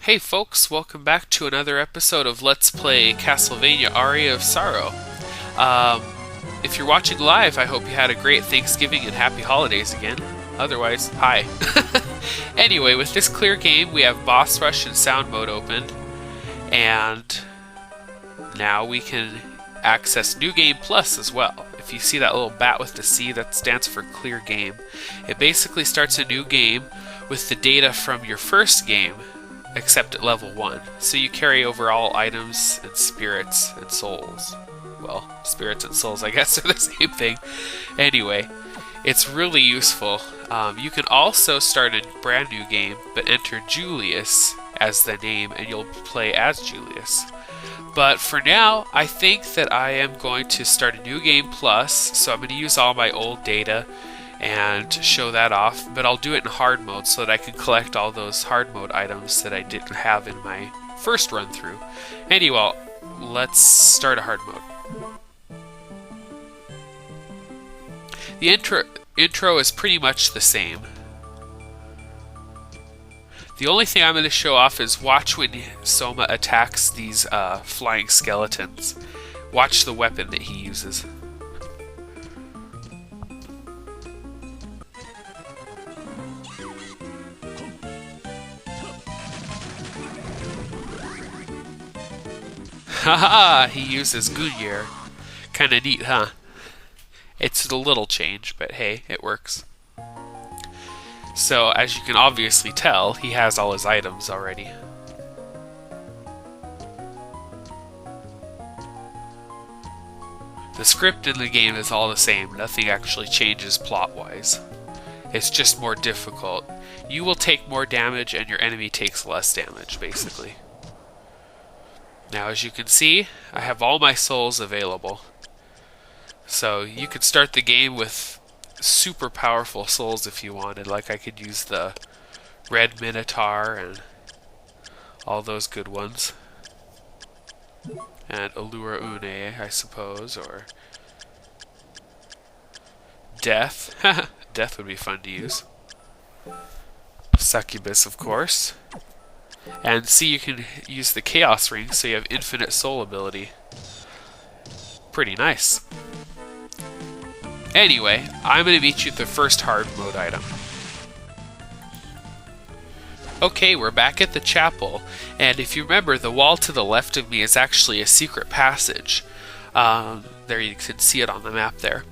Hey folks, welcome back to another episode of Let's Play Castlevania Aria of Sorrow. Um, if you're watching live, I hope you had a great Thanksgiving and happy holidays again. Otherwise, hi. Anyway, with this clear game, we have boss rush and sound mode opened, and now we can access New Game Plus as well. If you see that little bat with the C, that stands for clear game. It basically starts a new game with the data from your first game, except at level 1. So you carry over all items and spirits and souls. Well, spirits and souls, I guess, are the same thing. Anyway, it's really useful. You can also start a brand new game, but enter Julius as the name, and you'll play as Julius. But for now, I think that I am going to start a new game plus, so I'm going to use all my old data and show that off, but I'll do it in hard mode so that I can collect all those hard mode items that I didn't have in my first run through. Anyway, let's start a hard mode. The intro is pretty much the same. The only thing I'm going to show off is watch when Soma attacks these flying skeletons. Watch the weapon that he uses. Haha, he uses Gunyir. Kinda neat, huh? It's a little change, but hey, it works. So, as you can obviously tell, he has all his items already. The script in the game is all the same, nothing actually changes plot-wise. It's just more difficult. You will take more damage and your enemy takes less damage, basically. Now, as you can see, I have all my souls available. So you could start the game with super powerful souls if you wanted. Like I could use the Red Minotaur and all those good ones. And Allura Une, I suppose, or Death. Death would be fun to use. Succubus, of course. And see, you can use the Chaos Ring, so you have infinite soul ability. Pretty nice. Anyway, I'm going to meet you at the first hard mode item. Okay, we're back at the chapel, and if you remember, the wall to the left of me is actually a secret passage. There, you can see it on the map there.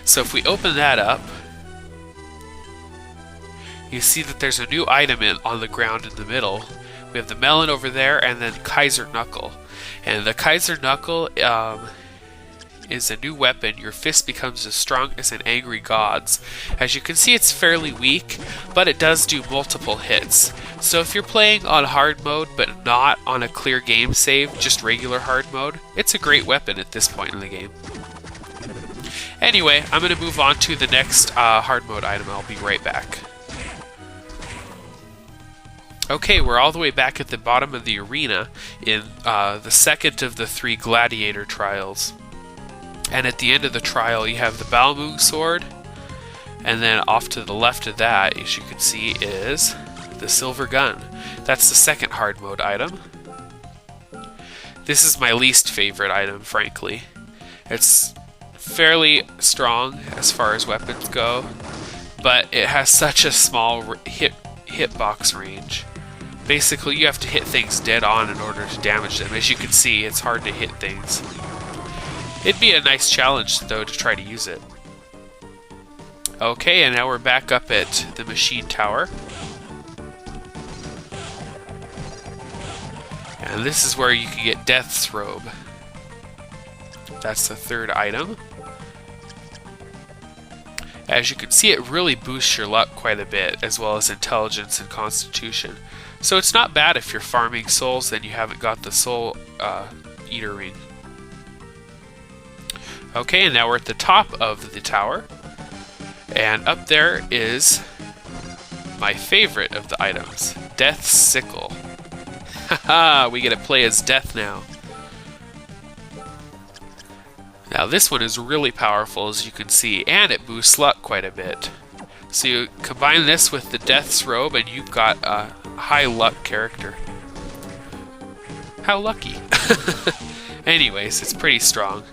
So if we open that up, you see that there's a new item on the ground in the middle. We have the melon over there, and then Kaiser Knuckle. And the Kaiser Knuckle is a new weapon. Your fist becomes as strong as an angry god's. As you can see, it's fairly weak, but it does do multiple hits. So if you're playing on hard mode, but not on a clear game save, just regular hard mode, it's a great weapon at this point in the game. Anyway, I'm going to move on to the next hard mode item. I'll be right back. Okay, we're all the way back at the bottom of the arena in the second of the 3 gladiator trials. And at the end of the trial, you have the Balmung sword, and then off to the left of that, as you can see, is the silver gun. That's the second hard mode item. This is my least favorite item, frankly. It's fairly strong as far as weapons go, but it has such a small hitbox range. Basically, you have to hit things dead on in order to damage them. As you can see, it's hard to hit things. It'd be a nice challenge, though, to try to use it. Okay, and now we're back up at the machine tower. And this is where you can get Death's Robe. That's the third item. As you can see, it really boosts your luck quite a bit, as well as intelligence and constitution. So it's not bad if you're farming souls and you haven't got the soul eater ring. Okay, and now we're at the top of the tower. And up there is my favorite of the items, Death's Sickle. Haha, we get to play as Death now. Now this one is really powerful, as you can see, and it boosts luck quite a bit. So you combine this with the Death's Robe and you've got a high luck character. How lucky. Anyways, it's pretty strong.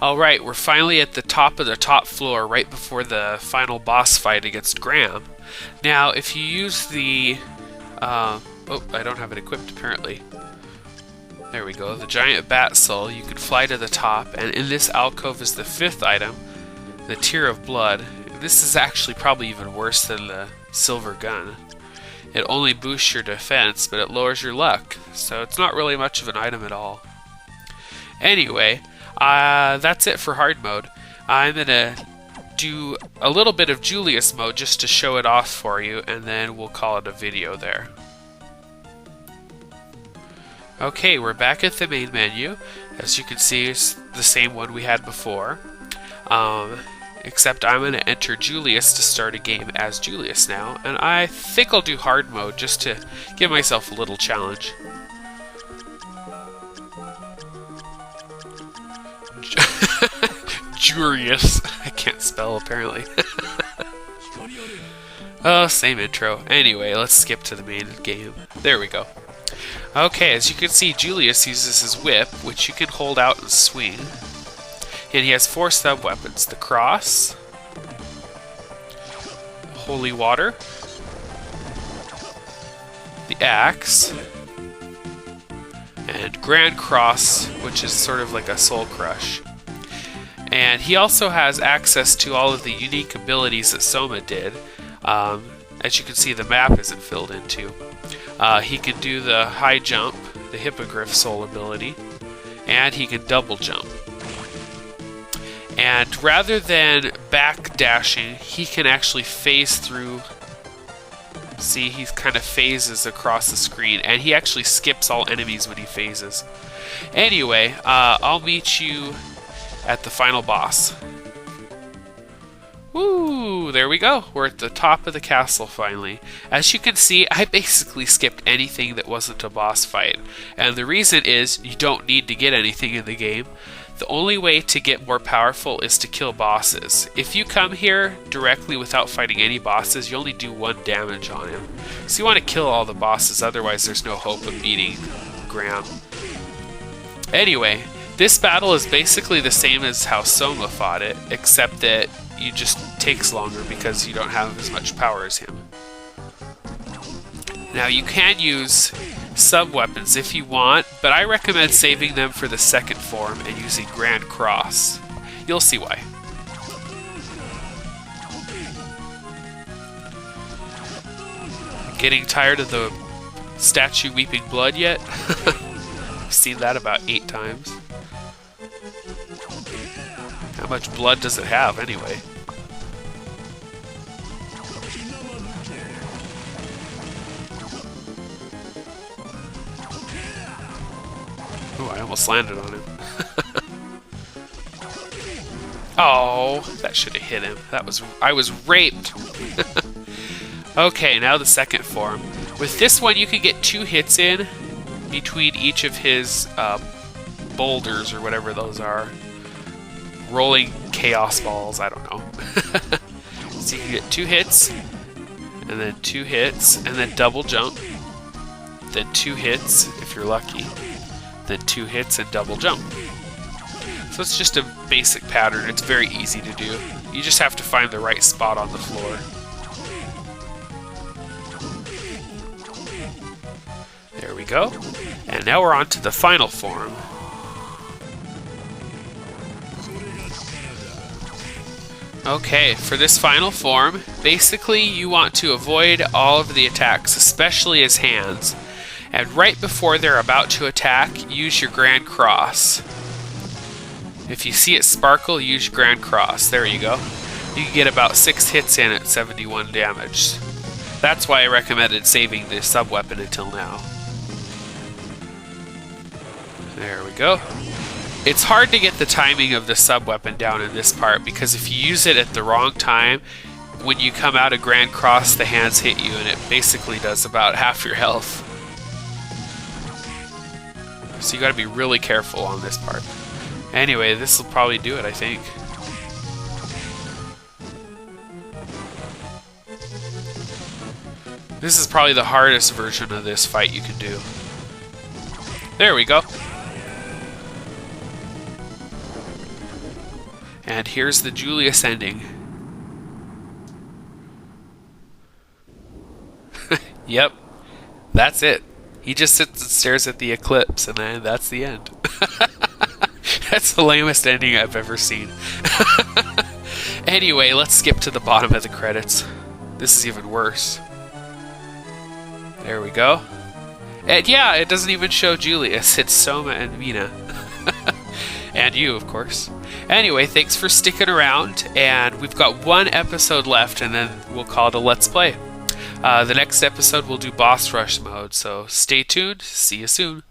Alright, we're finally at the top of the top floor, right before the final boss fight against Graham. Now, if you use the... oh, I don't have it equipped apparently. There we go, the giant bat soul. You can fly to the top, and in this alcove is the 5th item, the Tear of Blood. This is actually probably even worse than the silver gun. It only boosts your defense, but it lowers your luck, so it's not really much of an item at all. Anyway, that's it for hard mode. I'm gonna do a little bit of Julius mode just to show it off for you, and then we'll call it a video there. Okay, we're back at the main menu. As you can see, it's the same one we had before. Except I'm going to enter Julius to start a game as Julius now, and I think I'll do hard mode just to give myself a little challenge. Julius. I can't spell apparently. Oh, same intro. Anyway, let's skip to the main game. There we go. Okay, as you can see, Julius uses his whip, which you can hold out and swing. And he has 4 sub-weapons. The cross, holy water, the axe, and grand cross, which is sort of like a soul crush. And he also has access to all of the unique abilities that Soma did. As you can see, the map isn't filled in too. He can do the high jump, the hippogriff soul ability, and he can double jump. And rather than back dashing, he can actually phase through. See, he kind of phases across the screen, and he actually skips all enemies when he phases. Anyway, I'll meet you at the final boss. Woo! There we go. We're at the top of the castle finally. As you can see, I basically skipped anything that wasn't a boss fight. And the reason is, you don't need to get anything in the game. The only way to get more powerful is to kill bosses. If you come here directly without fighting any bosses, you only do 1 damage on him. So you want to kill all the bosses, otherwise there's no hope of beating Graham. Anyway, this battle is basically the same as how Soma fought it, except that it just takes longer because you don't have as much power as him. Now you can use sub-weapons if you want, but I recommend saving them for the second form and using Grand Cross. You'll see why. Getting tired of the statue weeping blood yet? I've seen that about 8 times. How much blood does it have anyway? Oh, I almost landed on him. Oh, that should have hit him. I was raped. Okay, now the second form. With this one, you can get 2 hits in between each of his boulders or whatever those are. Rolling chaos balls, I don't know. So you can get 2 hits, and then 2 hits, and then double jump. Then 2 hits, if you're lucky. Then 2 hits and double jump. So it's just a basic pattern. It's very easy to do. You just have to find the right spot on the floor. There we go. And now we're on to the final form. Okay, for this final form, basically you want to avoid all of the attacks, especially his hands. And right before they're about to attack, use your Grand Cross. If you see it sparkle, use your Grand Cross. There you go. You can get about 6 hits in at 71 damage. That's why I recommended saving the sub-weapon until now. There we go. It's hard to get the timing of the sub-weapon down in this part, because if you use it at the wrong time, when you come out of Grand Cross, the hands hit you, and it basically does about half your health. So you gotta be really careful on this part. Anyway, this will probably do it, I think. This is probably the hardest version of this fight you can do. There we go. And here's the Julius ending. Yep, that's it. He just sits and stares at the eclipse, and then that's the end. That's the lamest ending I've ever seen. Anyway, let's skip to the bottom of the credits. This is even worse. There we go. And yeah, it doesn't even show Julius. It's Soma and Mina. And you, of course. Anyway, thanks for sticking around, and we've got one episode left, and then we'll call it a Let's Play. The next episode we'll do boss rush mode, so stay tuned. See you soon.